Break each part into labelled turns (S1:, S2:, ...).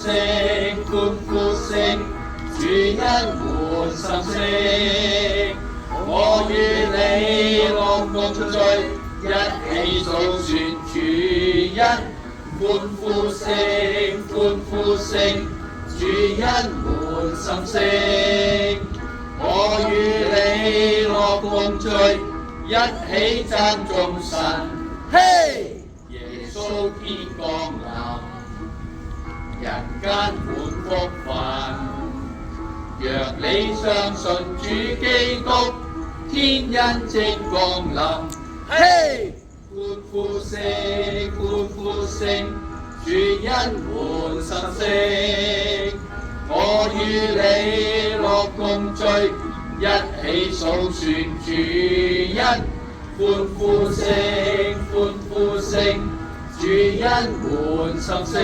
S1: 聲，歡呼聲，主恩滿心聲。我與你樂共聚，一起訴說主恩，歡呼聲，歡呼聲，主恩滿心聲。我與你樂共聚，一起讚頌神。嘿！耶穌天降臨，人間滿福分。若你相信主基督，天恩即降臨。嘿！歡呼聲，歡呼聲，主恩滿心聲。我與你樂共聚，一起訴說主恩，歡呼聲，歡呼聲，主恩滿心聲。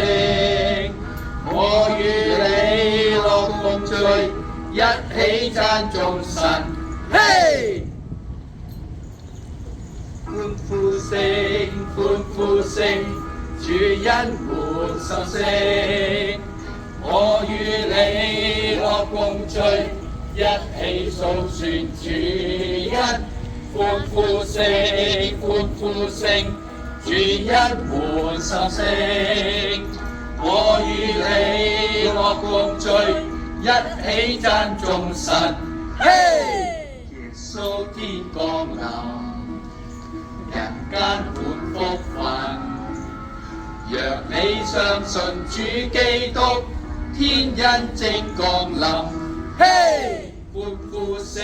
S1: 我與你樂共聚，一起讚頌神。嘿！歡呼聲，歡呼聲，主恩滿心聲。我與你樂共聚，一起訴說主恩，歡呼聲，歡呼聲，主恩滿心聲。我與你樂共聚，一起讚頌神。嘿！耶穌天降臨，人間滿福分。若你相信主基督，天恩正降臨。嘿！歡呼聲，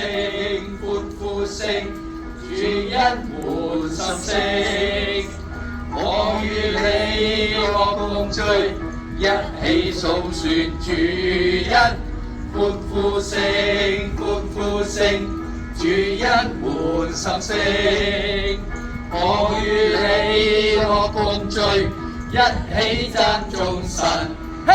S1: 歡呼聲，主恩滿心聲。我與你樂共聚，一起訴說主恩，歡呼聲，歡呼聲，主恩滿心聲。我與你樂共聚，一起讚頌神。嘿！